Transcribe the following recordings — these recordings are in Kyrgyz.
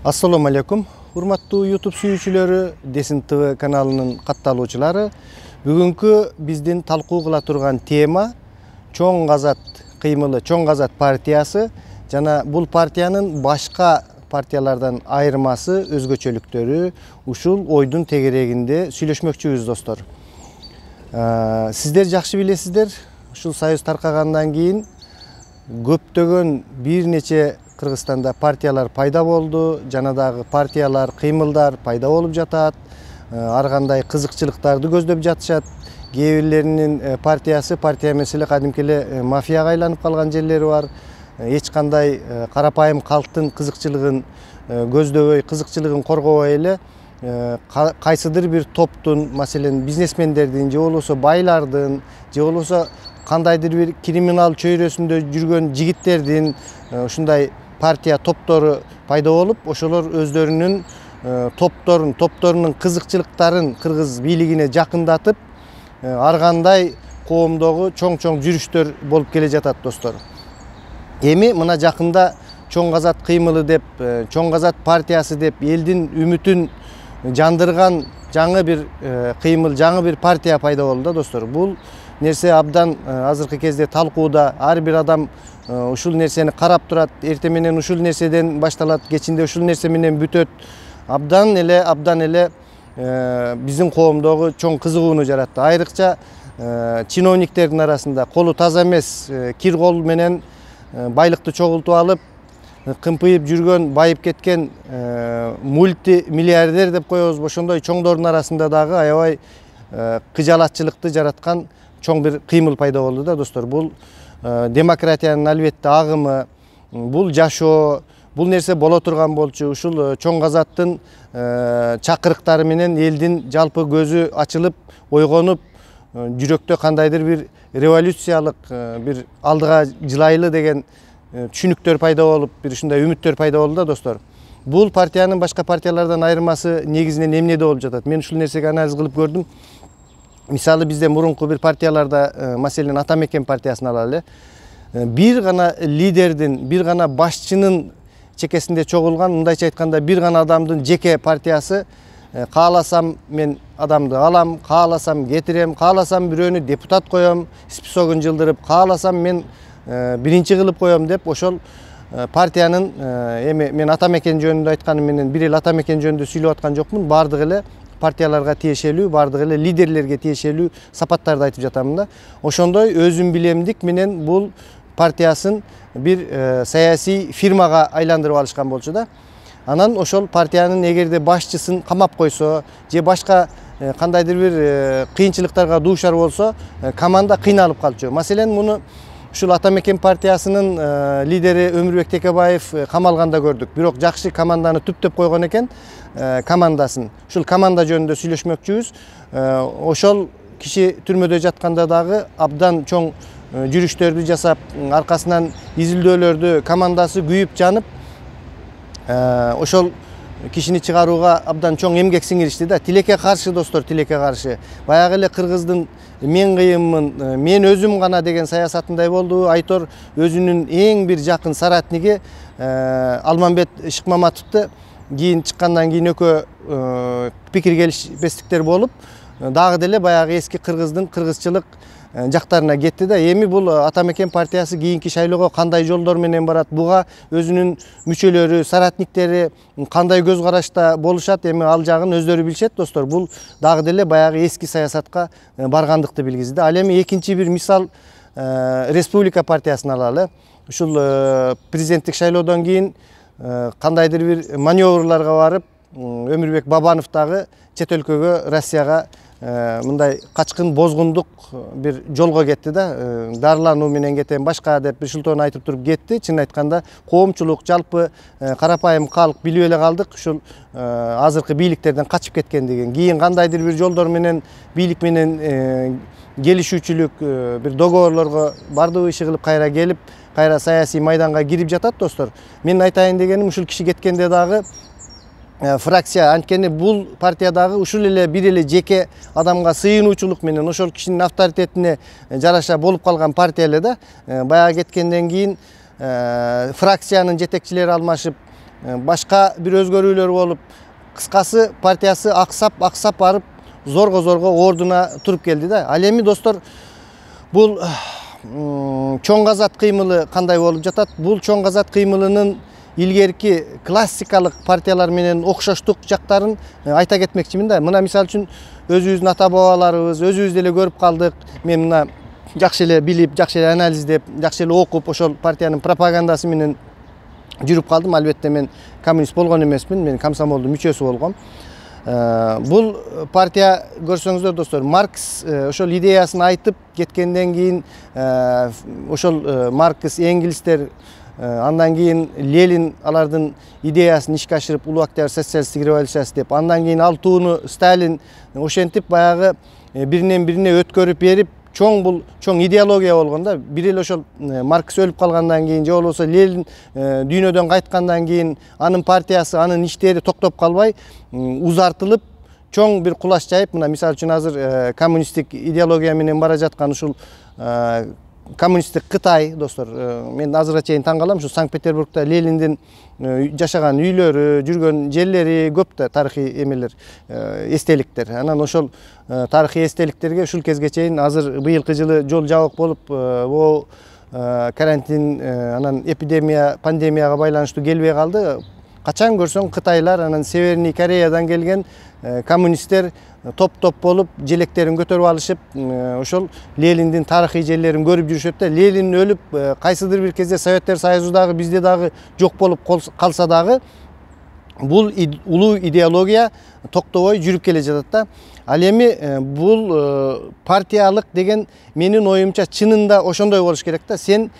Assalamu alaikum. Hurmattуу YouTube sүйүүчүлөрү, Desin TV kanalынын катталуучулары. Бүгүнкү биздин талкуу кыла турган тема Чоң Казат кыймылы, Чоң Казат партиясы жана бул партиянын башка партиялардан айырмасы, өзгөчөлүктөрү ушул ойдун тегерегинде сүйлөшмөкчүбүз, достор. Сиздер жакшы билесиздер, ушул союз таркагандан кийин көптөгөн бир нече Кыргызстанда партиялар пайда болду, жана дагы партиялар, кыймылдар пайда болуп жатат. Ар кандай кызыкчылыктарды көздөп жатышат. Кээ бирлеринин партия маселе кадимки эле мафияга айланып калган жерлери бар. Эч кандай карапайым калктын кызыкчылыгын көздөбөй, кызыкчылыгын коргобой эле кайсыдыр бир топтун, маселен бизнесмендердин же болбосо байлардын, же болбосо кандайдыр бир криминал чөйрөсүндө жүргөн жигиттердин ушундай партия топтору пайда болуп, ошолор өздөрүнүн топторунун кызыкчылыктарын кыргыз бийлигине жакындатып, ар кандай коомдогу чоң жүрүштөр болуп келе жатат, достор. Эми мына жакында Чоң Казат кыймылы деп, Чоң Казат партиясы деп элдин үмүтүн жандырган жаңы бир кыймыл, жаңы бир партия пайда болду да, достор. Бул нерсе абдан азыркы кезде талкууда. Ар бир адам ушул нерсени карап турат, эртең менен ушул нерседен башталат, кечинде ушул нерсе менен бүтөт. Абдан эле биздин коомдогу чоң кызыгууну жаратты. Айрыкча чиновниктердин арасында колу таза эмес, кир кол менен байлыкты чогултуп алып, кымпыйып жүргөн, байып кеткен мультимиллиардер деп коебуз. Ошондой чоңдордун арасында дагы аябай кыжалатчылыкты жараткан чоң бир кыймыл пайда болду да, достор. Бул демократиянын албетте агымы, бул жашоо, бул нерсе боло турган болчу. Ушул Чоң Казаттын чакырыктары менен элдин жалпы көзү ачылып, ойгонуп, жүрөктө кандайдыр бир революциялык, бир алдыга жылайлы деген түшүнүктөр пайда болуп, бир ушундай үмүттөр пайда болду да, достор. Бул партиянын башка партиялардан айырмасы негизинен эмнеде болуп жатат? Мен ушул нерсеге анализ кылып көрдүм. Мисалы бизде мурунку бир партияларда, маселен Ата Мекен партиясын алалы, бир гана лидердин, бир гана башчынын чекесинде чогулган, мындайча айтканда, бир гана адамдын жеке партиясы. Кааласам мен адамды алам, кааласам кетирем, кааласам бирөөнү депутат коем, списогун жылдырып, кааласам мен биринчи кылып коем деп, ошол партиянын, эми мен Ата Мекен жөнүндө айтканым менен бир эле Ата Мекен жөнүндө сүйлөп аткан жокмун, бардык эле партияларга тиешелүү, бардык эле лидерлерге тиешелүү сапаттарды айтып жатамын да. Ошондой өзүм билемдик менен бул партиясын бир саясий фирмага айландырып алышкан болчу да. Анан ошол партиянын эгерде башчысын камап койсо, же башка кандайдыр бир кыйынчылыктарга дуушар болсо, команда кыйналып калчу. Маселен, муну ушул Ата Мекен партиясынын лидери Өмүрбек Текебаев камалганда көрдүк. Бирок жакшы команданы түптөп койгон экен, командасын. Ушул команда жөнүндө сүйлөшмөкчүбүз. Ошол киши түрмөдө жатканда дагы абдан чоң жүрүштөрдү жасап, аркасынан изилдөөлөрдү, командасы күйүп жанып, ошол кишини чыгарууга абдан чоң эмгек сиңиришти да. Тилекке каршы, достор, тилекке каршы. Баягы эле Кыргыздын мен кыйынмын, мен өзүм гана деген саясатындай болду. Айтор өзүнүн эң бир жакын соратниги Алмамбет Шыкмаматовду кийин чыккандан кийин экөө пикир келишпестиктер болуп, дагы деле баягы эски Кыргыздын кыргызчылык жактарына кетти да. Эми бул Ата Мекен партиясы кийинки шайлоого кандай жолдор менен барат, буга өзүнүн мүчөлөрү, соратниктери кандай көз карашта болушат, эми ал жагын өздөрү билишет, достор. Бул дагы деле баягы эски саясатка баргандыкты билгизди да. Ал эми экинчи бир мисал Республика партиясын алалы. Ушул президенттик шайлоодон кийин кандайдыр бир маневрларга барып, Өмүрбек Бабанов дагы чет өлкөгө, Россияга мындай качкын бозгундук бир жолго кетти да. Дарылануу менен кетем, башка деп бир шылтоон айтып туруп кетти. Чын айтканда коомчулук, жалпы карапайым калк билип эле калдык ушул азыркы бийликтерден качып кеткендигин. Кийин кандайдыр бир жолдор менен бийлик менен келишүүчүлүк, бир договорлорго бардыгы иши кылып кайра келип, кайра саясий майданга кирип жатат, достор. Мен айтайын дегеним, ушул киши кеткенде дагы фракция, анткени бул партиядагы ушул эле бир эле жеке адамга сыйынуучулук менен ошол кишинин авторитетине жараша болуп калган партия эле да. Баягы кеткенден кийин фракциянын жетекчилери алмашып, başka bir özgörülөр bolup, kıskası partiyası aksap barıp zorgo orduna turup geldi da. Al эми dostlar, bul çoң gazat kıymılı kanday bolup jatat? Bul çoң gazat kıymılının ilgerki klassikalık partiyalar menen okşoштук жактарын айта кетмекчимин да. Мына мисал үчүн өзүбүздүн ата бабаларыбыз, өзүбүз деле көрүп калдык. Мен мына жакшы эле билип, жакшы эле анализдеп, жакшы эле окуп, ошол партиянын пропагандасы менен жүрүп калдым. Албетте мен коммунист болгон эмесмин, мен комсомолдун мүчөсү болгом. Бул партия көрсөңүздөр достор, Маркс ошол идеясын айтып кеткенден кийин, ошол Маркс, Энгельстер, андан кийин Ленин алардын идеясын ишке ашырып, улуу октябрь социалисттик революциясы деп, андан кийин ал тууну Сталин ошентип баягы биринен бирине өткөрүп берип, чоң идеология болгон да. Бир эле ошол Маркс өлүп калгандан кийин же болбосо Ленин дүйнөдөн кайткандан кийин анын партиясы, анын иштери токтоп калбай узартылып, чоң бир кулач жайып, мына мисалы үчүн азыр коммунисттик идеология менен бара жаткан ушул коммунисттик Кытай, достор, мен азырга чейин таң калам, ушу Санкт-Петербургда Лениндин жашаган үйлөрү, жүргөн жерлери көп да, тарыхый эмелер, эстеликтер. Анан ошол тарыхый эстеликтерге ушул кезге чейин азыр быйылкы жылы жол жабык болуп, бул карантин, анан эпидемия, пандемияга байланыштуу келбей калды. Качан көрсөң Кытайлар, анан Северный Кореядан келген коммунисттер топ болуп, желектерин көтөрүп алышып, ошол Лениндин тарыхый жерлерин көрүп жүрүшөт да. Ленин өлүп, кайсыдыр бир кезде Советтер Союзу дагы бизде дагы жок болуп калса дагы, бул улуу идеология токтобой жүрүп келе жатат да. Ал эми бул партиялык деген менин оюмча чынында ошондой болуш керек да. Сен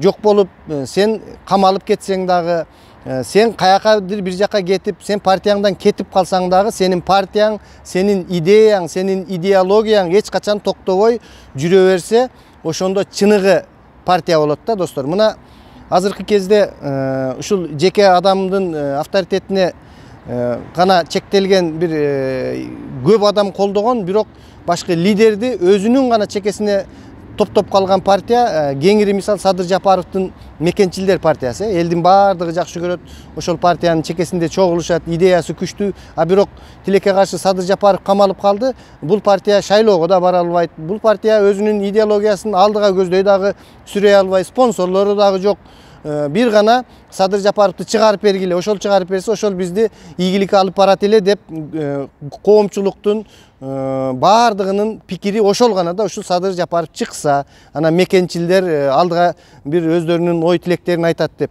жок болуп, сен камалып кетсең дагы, сен каякадыр бир жака кетип, сен партияңдан кетип калсаң дагы, сенин партияң, сенин идеяң, сенин идеологияң эч качан токтобой жүрө берсе, ошондо чыныгы партия болот да, достор. Мына азыркы кезде ушул жеке адамдын авторитетине гана чектелген бир көп адам колдогон, бирок башка лидерди өзүнүн гана чекесине топтоп калган партия кеңири мисал Садыр Жапаровдун Мекенчилдер партиясы. Элдин баардыгы жакшы көрөт, ошол партиянын чекесинде чогулушат, идеясы күчтүү. А бирок тилекке каршы Садыр Жапаров камалып калды. Бул партия шайлоого да бара албайт. Бул партия өзүнүн идеологиясын алдыга көздөй дагы сүрөй албай, спонсорлору дагы жок. Бир гана Садыр Жапаровду чыгарып бергиле, ошол чыгарып берсе, ошол бизди ийгиликке алып барат эле деп коомчулуктун баардыгынын пикири ошол гана да. Ушул Садыр Жапаров чыкса, анан Мекенчилдер алдыга бир өздөрүнүн ой тилектерин айтат деп.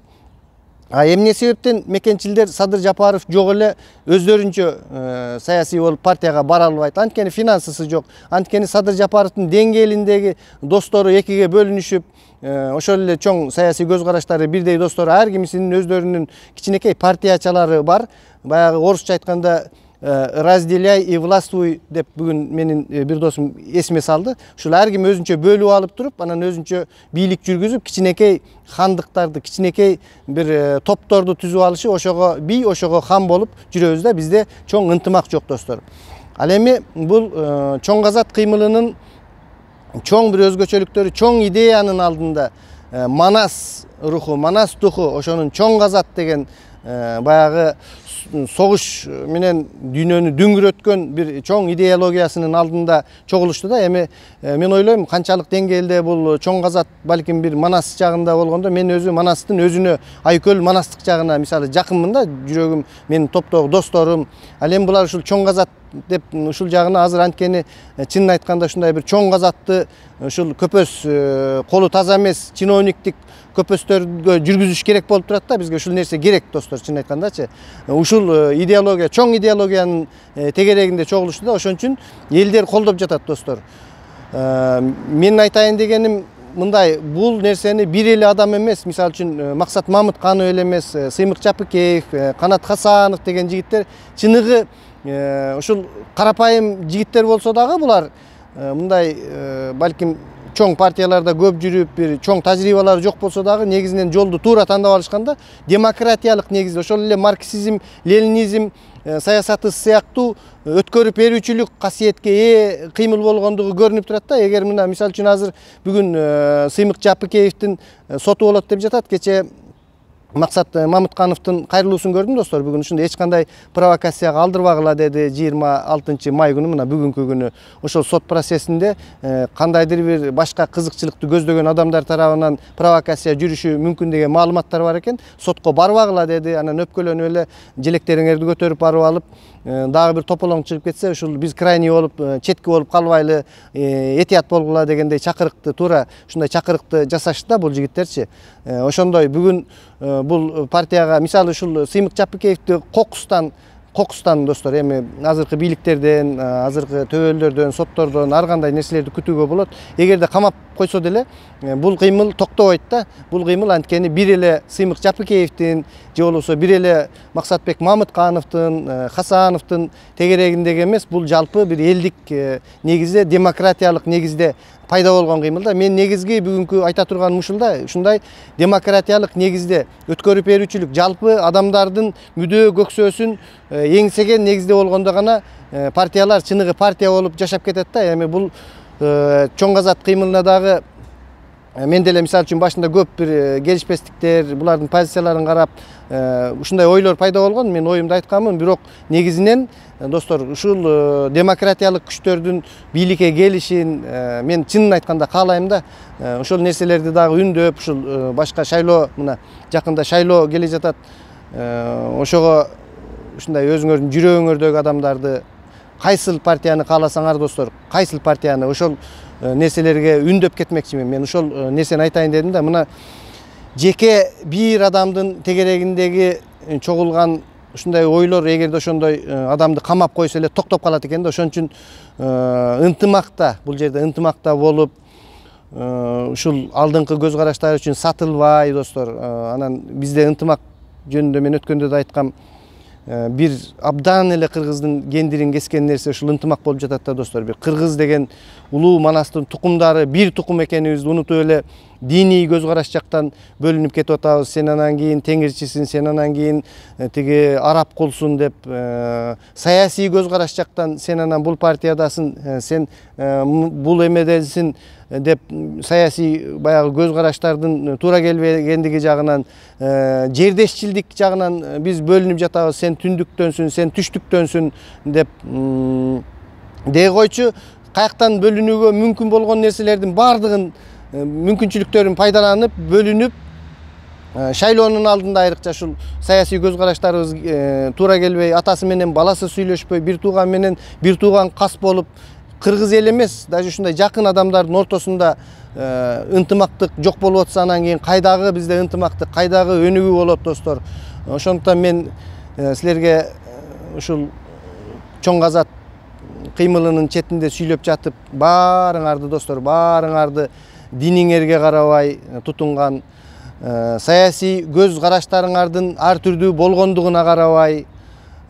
Эмне себептен Мекенчилдер Садыр Жапаров жок эле өздөрүнчө саясий болуп партияга бара албайт? Анткени финансысы жок. Анткени Садыр Жапаровдун деңгээлиндеги достору экиге бөлүнүшүп, ошол эле чоң саясий көз караштары бирдей достору, ар кимисинин өздөрүнүн кичинекей партиячалары бар. Баягы орусча айтканда разделяй и властвуй деп бүгүн менин бир досум эсиме салды. Ушул ар ким өзүнчө бөлүп алып туруп, анан өзүнчө бийлик жүргүзүп, кичинекей хандыктарды, кичинекей бир топторду түзүп алышы, ошого бий, ошого хан болуп жүрөбүз да. Бизде чоң ынтымак жок, достор. Ал эми бул чоң газат кыймылынын чоң бир өзгөчөлүктөрү, чоң идеянын алдында Манас руху, Манас духу, ошонун чоң газат деген баягы согуш менен дүйнөнү дүңгүрөткөн бир чоң идеологиясынын алдында чогулушту да. Эми мен ойлойм, канчалык деңгээлде бул чоң газат балким бир Манас жагында болгондо, мен өзү Манастын өзүнө, Айкөл Манастык жагына мисалы жакынмын да, жүрөгүм, менин топтогу досторум. Ал эми булар ушул чоң газат деп ушул жагына азыр анткени чынын айтканда ушундай бир чоң газатты ушул көпөс, колу таза эмес чиновниктик көпөстөргө жүргүзүш керек болуп турат да. Бизге ушул нерсе керек, достор, чын айткандачы. Ушул идеология, чоң идеологиянын тегерегинде чогулушту да. Ошон үчүн элдер колдоп жатат, достор. Мен айтайын дегеним мындай, бул нерсени бир эле адам эмес, мисалы үчүн Максат Мамытканов эле эмес, Сыймык Жапыкеев, Канат Хасанов деген жигиттер чыныгы ушул карапайым жигиттер болсо дагы, булар мындай балким чоң партияларда көп жүрүп, бир чоң тажрыйбалары жок болсо дагы, негизинен жолду туура тандап алышканда, демократиялык негизде, ошол эле марксизм, ленинизм саясаты сыяктуу өткөрүп берүүчүлүк касиетке ээ кыймыл болгондугу көрүнүп турат да. Эгер мына мисалы үчүн азыр бүгүн Сыймык Жапыкеевдин соту болот деп жатат, кече Максат Мамыткановдун кайрылуусун көрдүм достор. Бүгүн ушундай эч кандай провокацияга алдырбагыла деди. 26 май күнү мына бүгүнкү күнү ошол сот процессинде кандайдыр бир башка кызыкчылыкты көздөгөн адамдар тарабынан провокация жүрүшү мүмкүн деген маалыматтар бар экен. Сотко барбагыла деди. Анан өпкөлөнүп эле желектериңерди көтөрүп барып алып, дагы бир тополоң чыгып кетсе, ушул биз крайний болуп, четки болуп калбайлы, этият болгула дегендей чакырыкты, туура ушундай чакырыкты жасашты да бул жигиттерчи. Ошондой бүгүн бул партияга мисалы ушул Сыймык Жаппыкеевди кокустан достор, эми азыркы бийликтерден, азыркы төбөлдөрдөн, соттордон ар кандай нерселерди күтүүгө болот. Эгерде камап койсо деле бул кыймыл токтобойт да. Бул кыймыл анткени бир эле Сыймык Жаппыкеевдин же болбосо бир эле Максатбек Мамыткановдун, Хасановдун тегерегиндеги эмес, бул жалпы бир элдик негизде, демократиялык негизде пайда болгон кыймыл да. Мен негизги бүгүнкү айта турганым ушундай демократиялык негизде өткөрүп берүүчүлүк, жалпы адамдардын мүдөө көксөөсүн эңсеген негизде болгондо гана партиялар чыныгы партия болуп жашап кетет да. Эми бул чоң казат кыймылына дагы мен деле мисалы үчүн башында көп бир келишпестиктер, булардын позицияларын карап ушундай ойлор пайда болгон. Мен оюмду айтканмын, бирок негизинен достор ушул демократиялык күчтөрдүн бийликке келишин мен чынын айтканда каалайм да. Ошол нерселерди дагы үндөп, ушул башка шайлоо, мына жакында шайлоо келе жатат. Ошого ушундай өзүңөрдүн жүрөгүңөрдөгү адамдарды, кайсыл партияны кааласаңар достор, кайсыл партияны, ошол нерселерге үндөп кетмекчимин. Мен ошол нерсени айтайын дедим да. Мына жеке бир адамдын тегерегиндеги чогулган ушундай ойлор эгерде ошондой адамды камап койсо эле токтоп калат экен да. Ошон үчүн ынтымакта, бул жерде ынтымакта болуп, ушул алдыңкы көз караштар үчүн сатылбай достор. Анан бизде ынтымак жөнүндө мен өткөндө да айткам, бир абдан эле кыргыздын гендирин кескен нерсе ушул ынтымак болуп жатат да достор. Бир кыргыз деген улуу манастын тукумдары бир тукум экенибизди унутуп эле диний көз караш жактан бөлүнүп кетип атабыз. Сен анан кийин теңирчисиң, сен анан кийин тиги араб кулсуң деп, саясий көз караш жактан сен анан бул партиядасың, сен бул эмедесиң деп саясий баягы көз караштардын туура келбегендиги жагынан, жердешчилдик жагынан биз бөлүнүп жатабыз. Сен түндүктөнсүң, сен түштүктөнсүң деп дей койчу. Каяктан бөлүнүүгө мүмкүн болгон нерселердин баардыгын мүмкүнчүлүктөрүн пайдаланып, бөлүнүп, шайлоонун алдында айрыкча ушул саясий көз караштарыбыз туура келбей, атасы менен баласы сүйлөшпөй, бир тууган менен бир тууган кас болуп, кыргыз эл эмес, даже ушундай жакын адамдардын ортосунда ынтымактык жок болуп атса, анан кийин кайдагы бизде ынтымактык, кайдагы өнүгүү болот достор. Ошондуктан мен силерге ушул чоң казат кыймылынын четинде сүйлөп жатып, баарыңарды достор, баарыңарды диниңерге карабай тутунган, саясий көз караштарыңардын ар түрдүү болгондугуна карабай,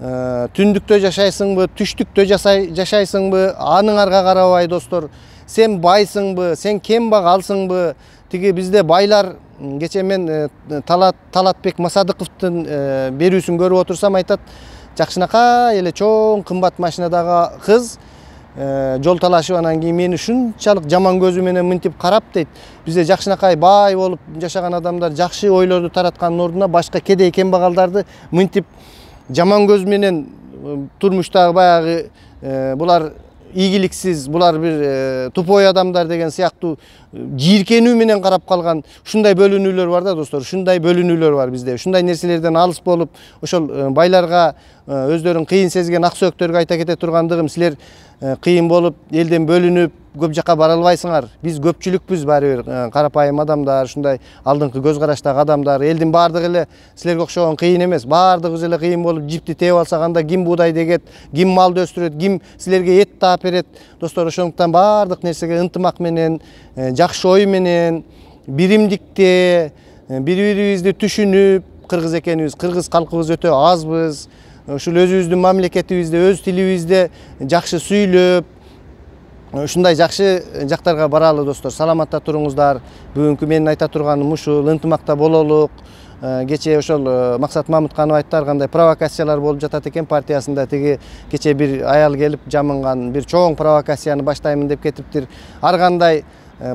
түндүктө жашайсыңбы, түштүктө жашайсыңбы, аныңарга карабай достор, сен байсыңбы, сен кембагалсыңбы, тиги бизде байлар, кече мен Талатбек Масадыковдун берүүсүн көрүп отурсам, айтат, жакшынакай эле чоң кымбат машинадагы кыз жол талашып, анан кийин мени ушунчалык жаман көзү менен мынтип карап дейт. Бизде жакшынакай бай болуп жашаган адамдар жакшы ойлорду тараткандын ордуна башка кедей кембагалдарды мынтип жаман көз менен турмуштагы баягы булар ийгиликсиз, булар бир тупой адамдар деген сыяктуу жийиркенүү менен карап калган ушундай бөлүнүүлөр бар да достор. Ушундай бөлүнүүлөр бар бизде. Ушундай нерселерден алыс болуп, ошол байларга өздөрүн кыйын сезген аксөөктөргө айта кете тургандыгым, силер кыйын болуп, элден бөлүнүп, көп жака бара албайсыңар. Биз көпчүлүкпүз баары бир, карапайым адамдар, ушундай алдыңкы көз караштагы адамдар. Элдин баардыгы эле силерге окшогон кыйын эмес. Баардыгыбыз эле кыйын болуп, жипти тээп алсак, анда ким буудай дегет, ким малды өстүрөт, ким силерге эт таап берет. Достор, ошондуктан баардык нерсеге ынтымак менен, жакшы ой менен, биримдикте, бири-бирибизди түшүнүп, кыргыз экенибиз, кыргыз калкыбыз өтө азбыз. Ушул өзүбүздүн мамлекетибизде, өз тилибизде жакшы сүйлөп, ушундай жакшы жактарга баралы достор. Саламатта туруңуздар. Бүгүнкү менин айта турганым ушул, ынтымакта бололук. Кече ошол Максат Мамытканов айтты, ар кандай провокациялар болуп жатат экен партиясында. Тиги кече бир аял келип жамынган, бир чоң провокацияны баштаймын деп кетиптир. Ар кандай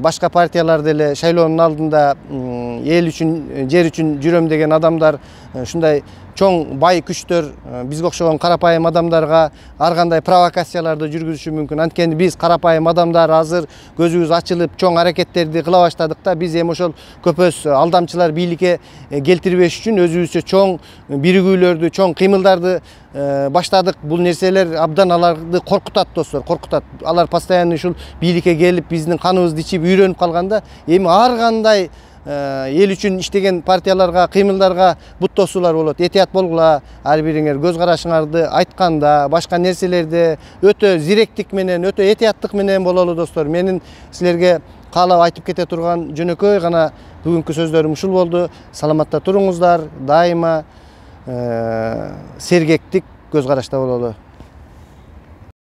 başka partiyalar деле шайлоонун алдында эл үчүн, жер үчүн жүрөм деген адамдар, ушундай чоң бай күчтөр бизге окшогон карапайым адамдарга ар кандай провокацияларды жүргүзүшү мүмкүн. Анткени биз карапайым адамдар азыр көзүбүз ачылып чоң аракеттерди кыла баштадык да, биз эми ошол көпөс алдамчылар бийликке келтирбеш үчүн өзүбүзчө чоң биригүүлөрдү, чоң кыймылдарды баштадык. Бул нерселер абдан аларды коркутат достор, коркутат. Алар постоянно ушул бийликке келип биздин каныбызды ичип үйрөнүп калганда, эми ар кандай эл үчүн иштеген партияларга, кыймылдарга бут тосуулар болот. Этият болгула, ар бириңер көз карашыңарды айтканда, башка нерселерде өтө зиректик менен, өтө этияттык менен бололу достор. Менин силерге каалап айтып кете турган жөнөкөй гана бүгүнкү сөздөрүм ушул болду. Саламатта туруңуздар, дайыма сергектик көз карашта бололу.